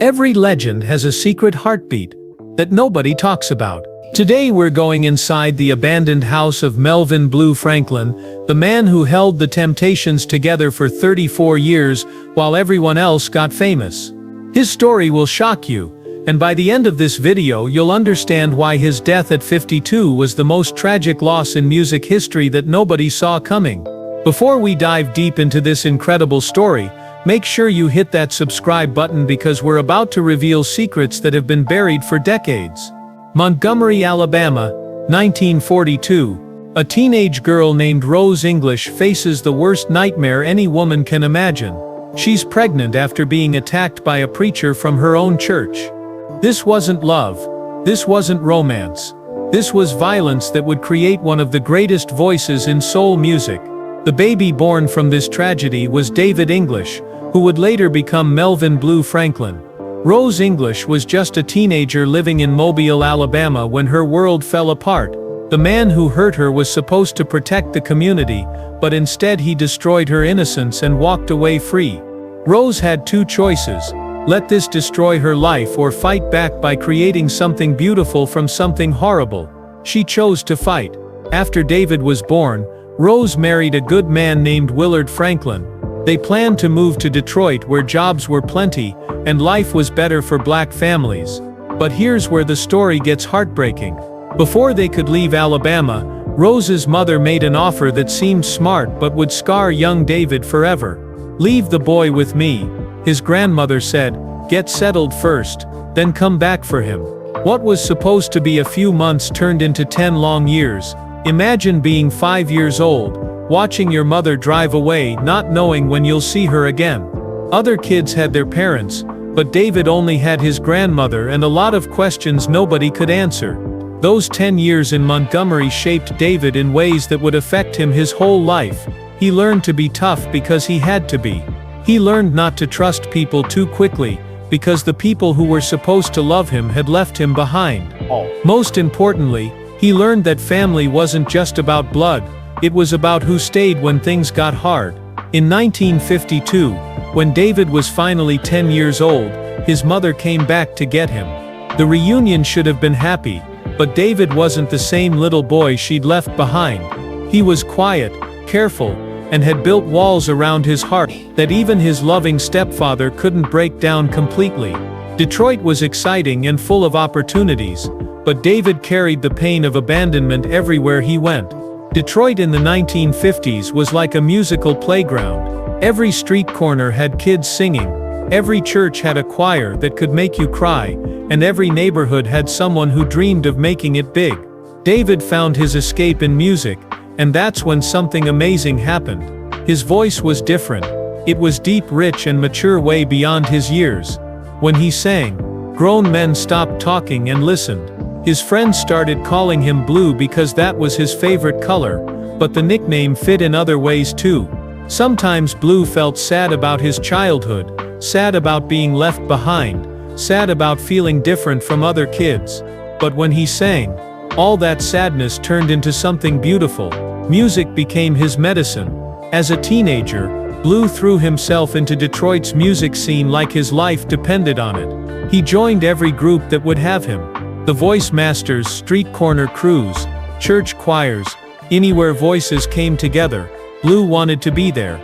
Every legend has a secret heartbeat that nobody talks about. Today we're going inside the abandoned house of Melvin Blue Franklin, the man who held the Temptations together for 34 years while everyone else got famous. His story will shock you, and by the end of this video you'll understand why his death at 52 was the most tragic loss in music history that nobody saw coming. Before we dive deep into this incredible story, make sure you hit that subscribe button because we're about to reveal secrets that have been buried for decades. Montgomery, Alabama, 1942. A teenage girl named Rose English faces the worst nightmare any woman can imagine. She's pregnant after being attacked by a preacher from her own church. This wasn't love. This wasn't romance. This was violence that would create one of the greatest voices in soul music. The baby born from this tragedy was David English, who would later become Melvin Blue Franklin. Rose English was just a teenager living in Mobile, Alabama when her world fell apart. The man who hurt her was supposed to protect the community, but instead he destroyed her innocence and walked away free. Rose had two choices: let this destroy her life or fight back by creating something beautiful from something horrible. She chose to fight. After David was born, Rose married a good man named Willard Franklin. They planned to move to Detroit where jobs were plenty and life was better for black families. But here's where the story gets heartbreaking. Before they could leave Alabama, Rose's mother made an offer that seemed smart but would scar young David forever. "Leave the boy with me," his grandmother said. "Get settled first, then come back for him." What was supposed to be a few months turned into 10 long years. Imagine being 5 years old, watching your mother drive away, not knowing when you'll see her again. Other kids had their parents, but David only had his grandmother and a lot of questions nobody could answer. Those 10 years in Montgomery shaped David in ways that would affect him his whole life. He learned to be tough because he had to be. He learned not to trust people too quickly, because the people who were supposed to love him had left him behind. Most importantly, he learned that family wasn't just about blood, it was about who stayed when things got hard. In 1952, when David was finally 10 years old, his mother came back to get him. The reunion should have been happy, but David wasn't the same little boy she'd left behind. He was quiet, careful, and had built walls around his heart that even his loving stepfather couldn't break down completely. Detroit was exciting and full of opportunities, but David carried the pain of abandonment everywhere he went. Detroit in the 1950s was like a musical playground. Every street corner had kids singing, every church had a choir that could make you cry, and every neighborhood had someone who dreamed of making it big. David found his escape in music, and that's when something amazing happened. His voice was different. It was deep, rich, and mature, way beyond his years. When he sang, grown men stopped talking and listened. His friends started calling him Blue because that was his favorite color, but the nickname fit in other ways too. Sometimes Blue felt sad about his childhood, sad about being left behind, sad about feeling different from other kids. But when he sang, all that sadness turned into something beautiful. Music became his medicine. As a teenager, Blue threw himself into Detroit's music scene like his life depended on it. He joined every group that would have him. The Voice Masters, street corner crews, church choirs, anywhere voices came together, Blue wanted to be there.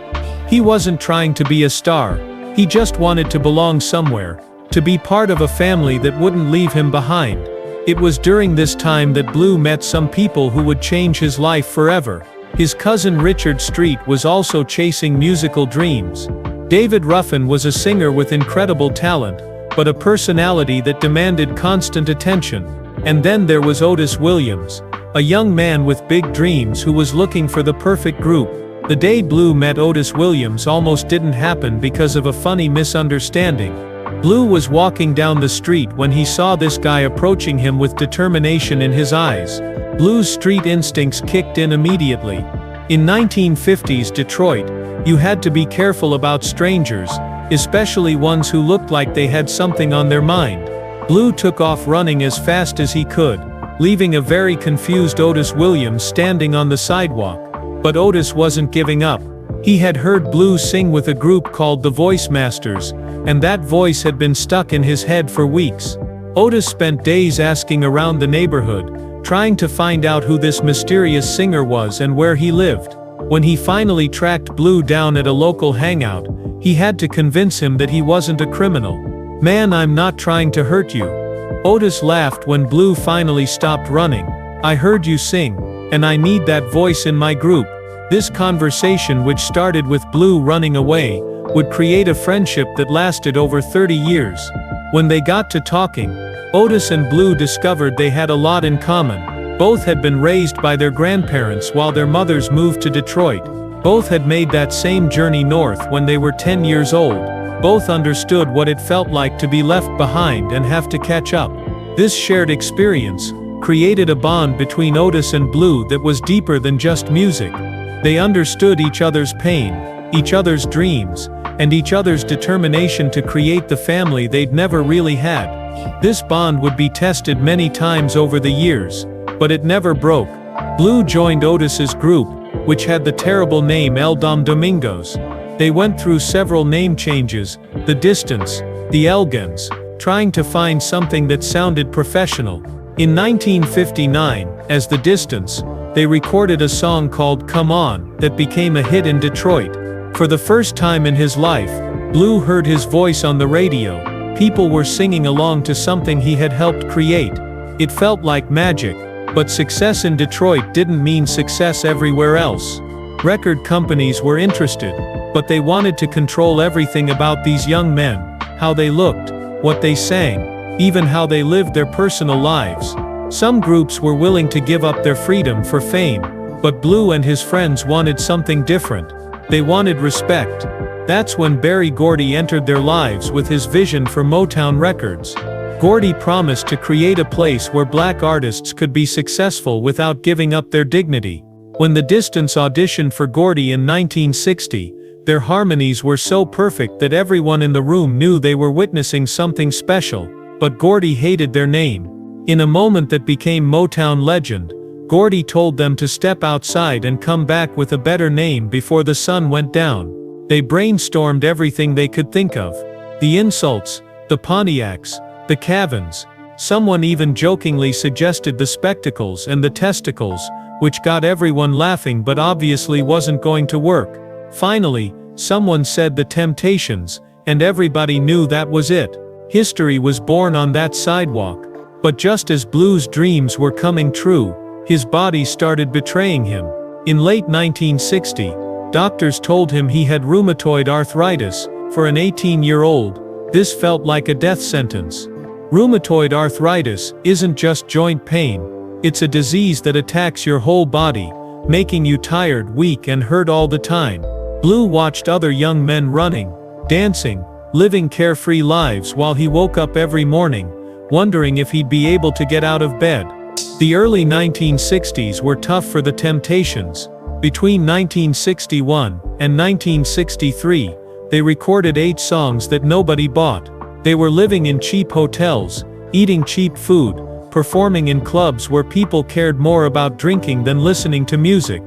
He wasn't trying to be a star, he just wanted to belong somewhere, to be part of a family that wouldn't leave him behind. It was during this time that Blue met some people who would change his life forever. His cousin Richard Street was also chasing musical dreams. David Ruffin was a singer with incredible talent, but a personality that demanded constant attention. And then there was Otis Williams, a young man with big dreams who was looking for the perfect group. The day Blue met Otis Williams almost didn't happen because of a funny misunderstanding. Blue was walking down the street when he saw this guy approaching him with determination in his eyes. Blue's street instincts kicked in immediately. In 1950s Detroit, you had to be careful about strangers, especially ones who looked like they had something on their mind. Blue took off running as fast as he could, leaving a very confused Otis Williams standing on the sidewalk. But Otis wasn't giving up. He had heard Blue sing with a group called the Voice Masters, and that voice had been stuck in his head for weeks. Otis spent days asking around the neighborhood, trying to find out who this mysterious singer was and where he lived. When he finally tracked Blue down at a local hangout, he had to convince him that he wasn't a criminal. "Man, I'm not trying to hurt you." Otis laughed when Blue finally stopped running. "I heard you sing, and I need that voice in my group." This conversation, which started with Blue running away, would create a friendship that lasted over 30 years. When they got to talking, Otis and Blue discovered they had a lot in common. Both had been raised by their grandparents while their mothers moved to Detroit. Both had made that same journey north when they were 10 years old. Both understood what it felt like to be left behind and have to catch up. This shared experience created a bond between Otis and Blue that was deeper than just music. They understood each other's pain, each other's dreams, and each other's determination to create the family they'd never really had. This bond would be tested many times over the years, but it never broke. Blue joined Otis's group, which had the terrible name El Dom Domingos. They went through several name changes, the Distance, the Elgins, trying to find something that sounded professional. In 1959, as the Distance, they recorded a song called Come On that became a hit in Detroit. For the first time in his life, Blue heard his voice on the radio. People were singing along to something he had helped create. It felt like magic, but success in Detroit didn't mean success everywhere else. Record companies were interested, but they wanted to control everything about these young men, how they looked, what they sang, even how they lived their personal lives. Some groups were willing to give up their freedom for fame, but Blue and his friends wanted something different. They wanted respect. That's when Berry Gordy entered their lives with his vision for Motown Records. Gordy promised to create a place where black artists could be successful without giving up their dignity. When the Distance auditioned for Gordy in 1960, their harmonies were so perfect that everyone in the room knew they were witnessing something special, but Gordy hated their name. In a moment that became Motown legend, Gordy told them to step outside and come back with a better name before the sun went down. They brainstormed everything they could think of. The insults, the Pontiacs, the Cavins. Someone even jokingly suggested the Spectacles and the Testicles, which got everyone laughing but obviously wasn't going to work. Finally, someone said the Temptations, and everybody knew that was it. History was born on that sidewalk. But just as Blue's dreams were coming true, his body started betraying him. In late 1960, doctors told him he had rheumatoid arthritis. For an 18-year-old, this felt like a death sentence. Rheumatoid arthritis isn't just joint pain, it's a disease that attacks your whole body, making you tired, weak, and hurt all the time. Blue watched other young men running, dancing, living carefree lives while he woke up every morning, wondering if he'd be able to get out of bed. The early 1960s were tough for the Temptations. Between 1961 and 1963, they recorded 8 songs that nobody bought. They were living in cheap hotels, eating cheap food, performing in clubs where people cared more about drinking than listening to music.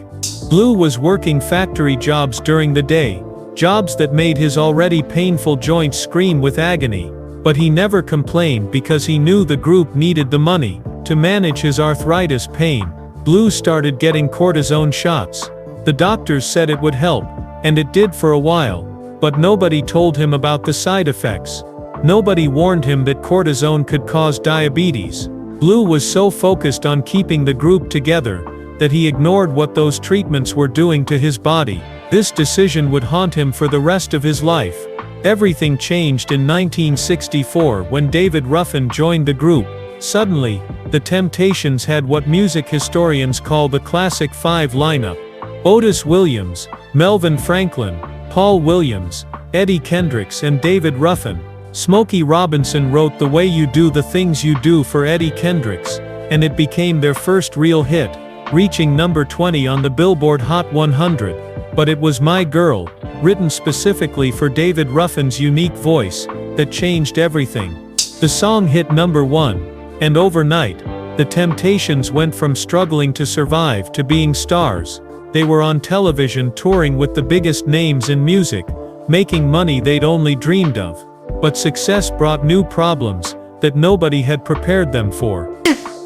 Blue was working factory jobs during the day, jobs that made his already painful joints scream with agony. But he never complained because he knew the group needed the money to manage his arthritis pain. Blue started getting cortisone shots. The doctors said it would help, and it did for a while, but nobody told him about the side effects. Nobody warned him that cortisone could cause diabetes. Blue was so focused on keeping the group together that he ignored what those treatments were doing to his body. This decision would haunt him for the rest of his life. Everything changed in 1964 when David Ruffin joined the group. Suddenly, the Temptations had what music historians call the Classic Five lineup. Otis Williams, Melvin Franklin, Paul Williams, Eddie Kendricks, and David Ruffin. Smokey Robinson wrote The Way You Do the Things You Do for Eddie Kendricks, and it became their first real hit, reaching number 20 on the Billboard Hot 100. But it was My Girl, written specifically for David Ruffin's unique voice, that changed everything. The song hit number 1, and overnight, the Temptations went from struggling to survive to being stars. They were on television touring with the biggest names in music, making money they'd only dreamed of. But success brought new problems that nobody had prepared them for.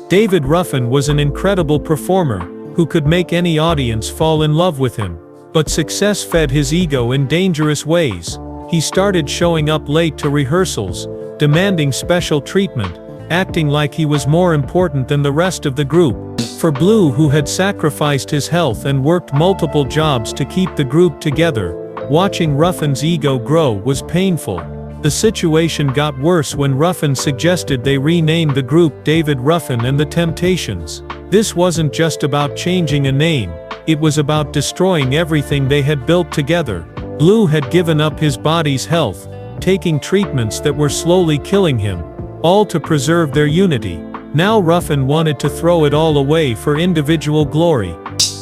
David Ruffin was an incredible performer who could make any audience fall in love with him. But success fed his ego in dangerous ways. He started showing up late to rehearsals, demanding special treatment, acting like he was more important than the rest of the group. For Blue, who had sacrificed his health and worked multiple jobs to keep the group together, watching Ruffin's ego grow was painful. The situation got worse when Ruffin suggested they rename the group David Ruffin and the Temptations. This wasn't just about changing a name, it was about destroying everything they had built together. Blue had given up his body's health, taking treatments that were slowly killing him, all to preserve their unity. Now Ruffin wanted to throw it all away for individual glory.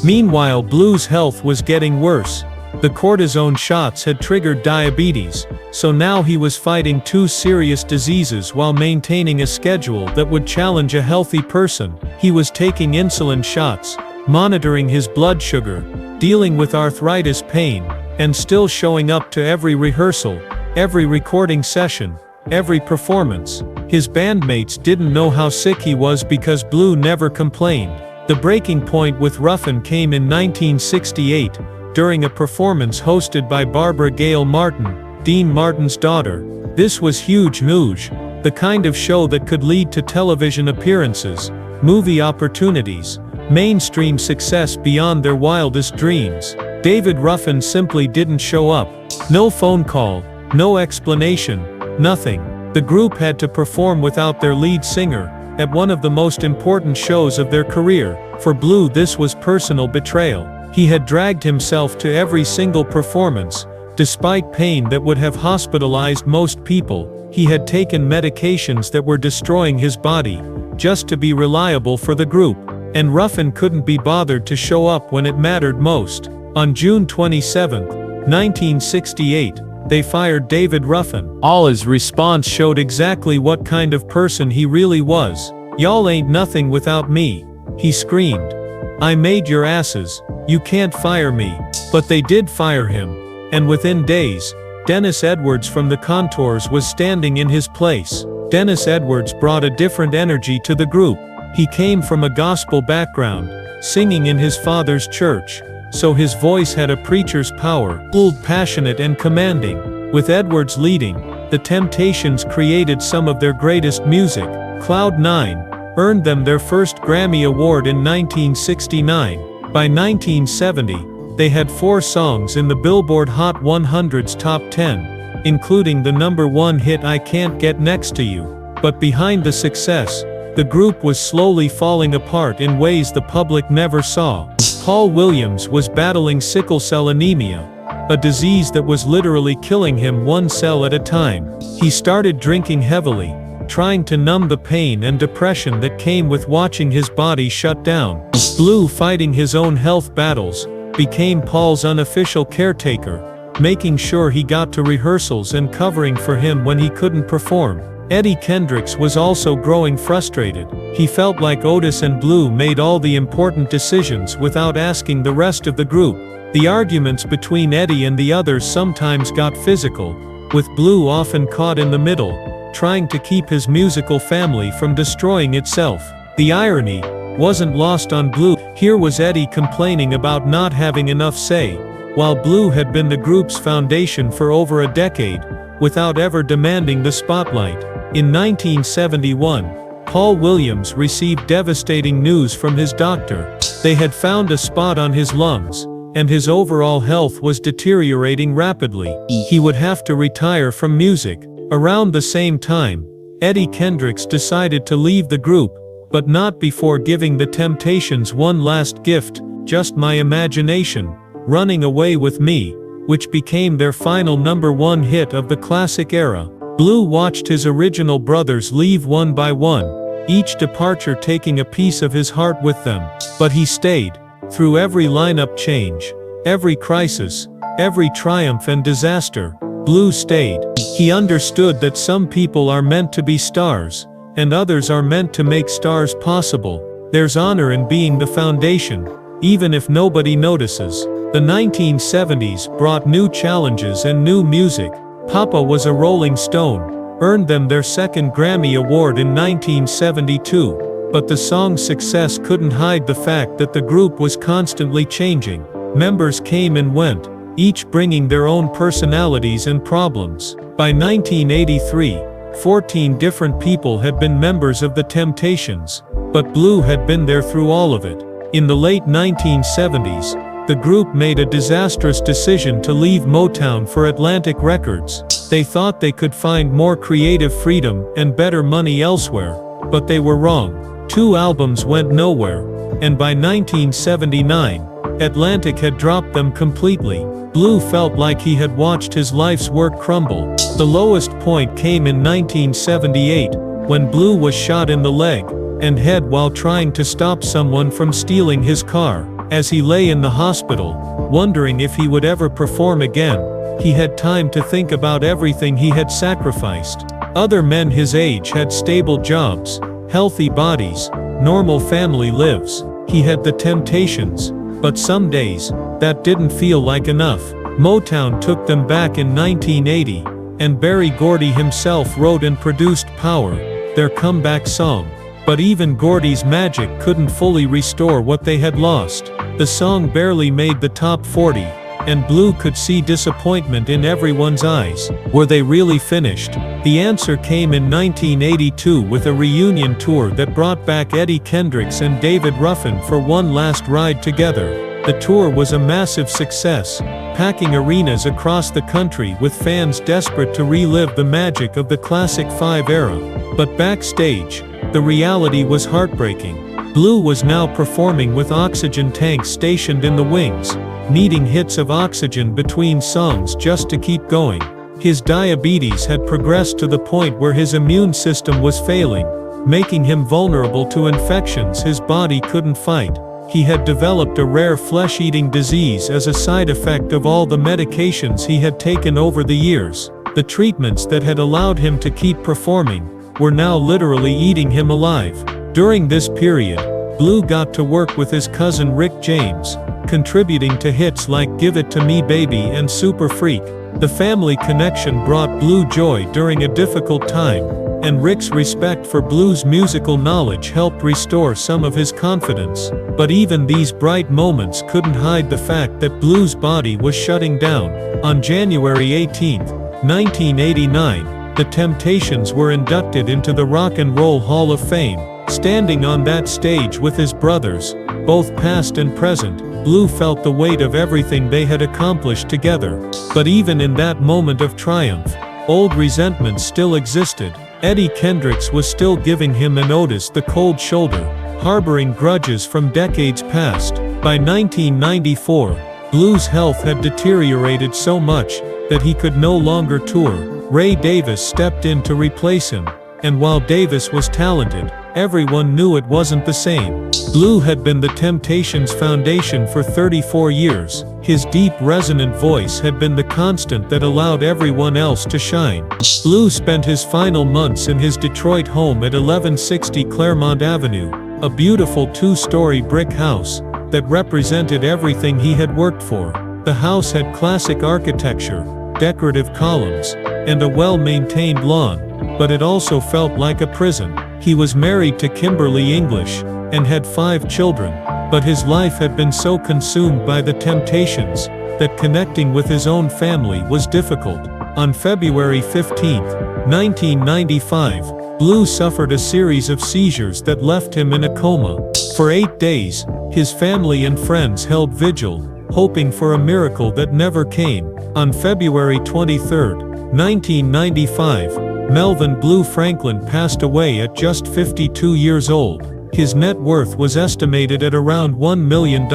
Meanwhile, Blue's health was getting worse. The cortisone shots had triggered diabetes, so now he was fighting two serious diseases while maintaining a schedule that would challenge a healthy person. He was taking insulin shots, monitoring his blood sugar, dealing with arthritis pain, and still showing up to every rehearsal, every recording session, every performance. His bandmates didn't know how sick he was because Blue never complained. The breaking point with Ruffin came in 1968, during a performance hosted by Barbara Gale Martin, Dean Martin's daughter. This was huge news, the kind of show that could lead to television appearances, movie opportunities, mainstream success beyond their wildest dreams. David Ruffin simply didn't show up. No phone call, no explanation, nothing. The group had to perform without their lead singer, at one of the most important shows of their career. For Blue, this was personal betrayal. He had dragged himself to every single performance, despite pain that would have hospitalized most people. He had taken medications that were destroying his body, just to be reliable for the group. And Ruffin couldn't be bothered to show up when it mattered most. On June 27, 1968, they fired David Ruffin. His response showed exactly what kind of person he really was. "Y'all ain't nothing without me," he screamed. "I made your asses. You can't fire me." But they did fire him. And within days, Dennis Edwards from the Contours was standing in his place. Dennis Edwards brought a different energy to the group. He came from a gospel background, singing in his father's church, so his voice had a preacher's power, bold, passionate and commanding. With Edwards leading, the Temptations created some of their greatest music. Cloud 9 earned them their first Grammy Award in 1969. By 1970, they had 4 songs in the Billboard Hot 100's top 10, including the #1 hit I Can't Get Next to You. But behind the success, the group was slowly falling apart in ways the public never saw. Paul Williams was battling sickle cell anemia, a disease that was literally killing him one cell at a time. He started drinking heavily, trying to numb the pain and depression that came with watching his body shut down. Blue, fighting his own health battles, became Paul's unofficial caretaker, making sure he got to rehearsals and covering for him when he couldn't perform. Eddie Kendricks was also growing frustrated. He felt like Otis and Blue made all the important decisions without asking the rest of the group. The arguments between Eddie and the others sometimes got physical, with Blue often caught in the middle, trying to keep his musical family from destroying itself. The irony wasn't lost on Blue. Here was Eddie complaining about not having enough say, while Blue had been the group's foundation for over a decade, without ever demanding the spotlight. In 1971, Paul Williams received devastating news from his doctor. They had found a spot on his lungs, and his overall health was deteriorating rapidly. He would have to retire from music. Around the same time, Eddie Kendricks decided to leave the group, but not before giving the Temptations one last gift, Just My Imagination, Running Away With Me, which became their final #1 hit of the classic era. Blue watched his original brothers leave one by one, each departure taking a piece of his heart with them. But he stayed. Through every lineup change, every crisis, every triumph and disaster, Blue stayed. He understood that some people are meant to be stars, and others are meant to make stars possible. There's honor in being the foundation, even if nobody notices. The 1970s brought new challenges and new music. Papa Was a Rolling Stone earned them their second Grammy Award in 1972, but the song's success couldn't hide the fact that the group was constantly changing. Members came and went, each bringing their own personalities and problems. By 1983, 14 different people had been members of the Temptations, but Blue had been there through all of it. In the late 1970s, the group made a disastrous decision to leave Motown for Atlantic Records. They thought they could find more creative freedom and better money elsewhere, but they were wrong. 2 albums went nowhere, and by 1979, Atlantic had dropped them completely. Blue felt like he had watched his life's work crumble. The lowest point came in 1978, when Blue was shot in the leg and head while trying to stop someone from stealing his car. As he lay in the hospital, wondering if he would ever perform again, he had time to think about everything he had sacrificed. Other men his age had stable jobs, healthy bodies, normal family lives. He had the Temptations, but some days, that didn't feel like enough. Motown took them back in 1980, and Berry Gordy himself wrote and produced Power, their comeback song. But even Gordy's magic couldn't fully restore what they had lost. The song barely made the top 40, and Blue could see disappointment in everyone's eyes. Were they really finished? The answer came in 1982 with a reunion tour that brought back Eddie Kendricks and David Ruffin for one last ride together. The tour was a massive success, packing arenas across the country with fans desperate to relive the magic of the Classic 5 era. But backstage, the reality was heartbreaking. Blue was now performing with oxygen tanks stationed in the wings, needing hits of oxygen between songs just to keep going. His diabetes had progressed to the point where his immune system was failing, making him vulnerable to infections his body couldn't fight. He had developed a rare flesh-eating disease as a side effect of all the medications he had taken over the years. The treatments that had allowed him to keep performing were now literally eating him alive. During this period, Blue got to work with his cousin Rick James, contributing to hits like Give It To Me Baby and Super Freak. The family connection brought Blue joy during a difficult time, and Rick's respect for Blue's musical knowledge helped restore some of his confidence. But even these bright moments couldn't hide the fact that Blue's body was shutting down. On January 18, 1989, the Temptations were inducted into the Rock and Roll Hall of Fame. Standing on that stage with his brothers, both past and present, Blue felt the weight of everything they had accomplished together. But even in that moment of triumph, old resentments still existed. Eddie Kendricks was still giving him and Otis the cold shoulder, harboring grudges from decades past. By 1994, Blue's health had deteriorated so much that he could no longer tour. Ray Davis stepped in to replace him, and while Davis was talented, everyone knew it wasn't the same. Blue had been the Temptations' foundation for 34 years. His deep, resonant voice had been the constant that allowed everyone else to shine. Blue spent his final months in his Detroit home at 1160 Claremont Avenue, a beautiful 2-story brick house that represented everything he had worked for. The house had classic architecture, decorative columns, and a well-maintained lawn, but it also felt like a prison. He was married to Kimberly English, and had 5 children, but his life had been so consumed by the Temptations, that connecting with his own family was difficult. On February 15, 1995, Blue suffered a series of seizures that left him in a coma. For 8 days, his family and friends held vigil, hoping for a miracle that never came. On February 23, 1995, Melvin Blue Franklin passed away at just 52 years old. His net worth was estimated at around $1 million,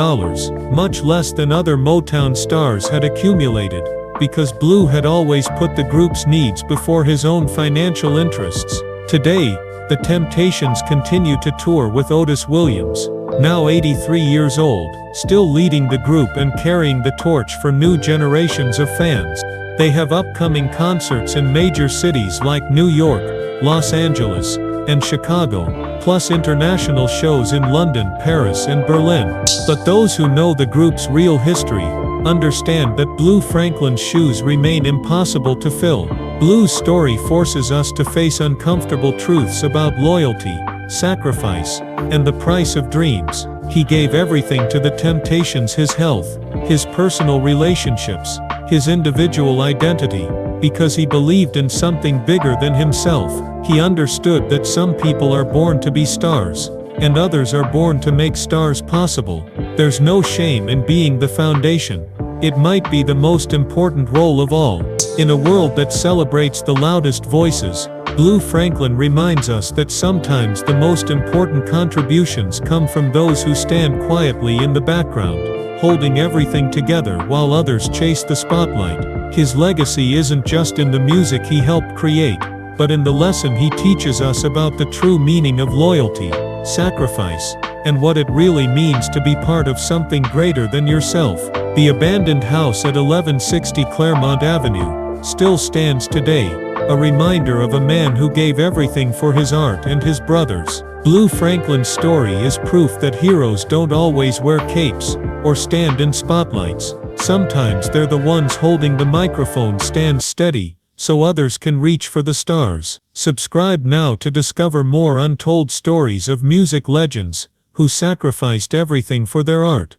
much less than other Motown stars had accumulated, because Blue had always put the group's needs before his own financial interests. Today, the Temptations continue to tour with Otis Williams, now 83 years old, still leading the group and carrying the torch for new generations of fans. They have upcoming concerts in major cities like New York, Los Angeles, and Chicago. plus international shows in London, Paris, and Berlin. But those who know the group's real history understand that Blue Franklin's shoes remain impossible to fill. Blue's story forces us to face uncomfortable truths about loyalty, sacrifice, and the price of dreams. He gave everything to the Temptations: his health, his personal relationships, his individual identity, because he believed in something bigger than himself. He understood that some people are born to be stars, and others are born to make stars possible. There's no shame in being the foundation. It might be the most important role of all. In a world that celebrates the loudest voices, Blue Franklin reminds us that sometimes the most important contributions come from those who stand quietly in the background, holding everything together while others chase the spotlight. His legacy isn't just in the music he helped create, but in the lesson he teaches us about the true meaning of loyalty, sacrifice, and what it really means to be part of something greater than yourself. The abandoned house at 1160 Claremont Avenue still stands today, a reminder of a man who gave everything for his art and his brothers. Blue Franklin's story is proof that heroes don't always wear capes or stand in spotlights. Sometimes they're the ones holding the microphone stand steady, so others can reach for the stars. Subscribe now to discover more untold stories of music legends who sacrificed everything for their art.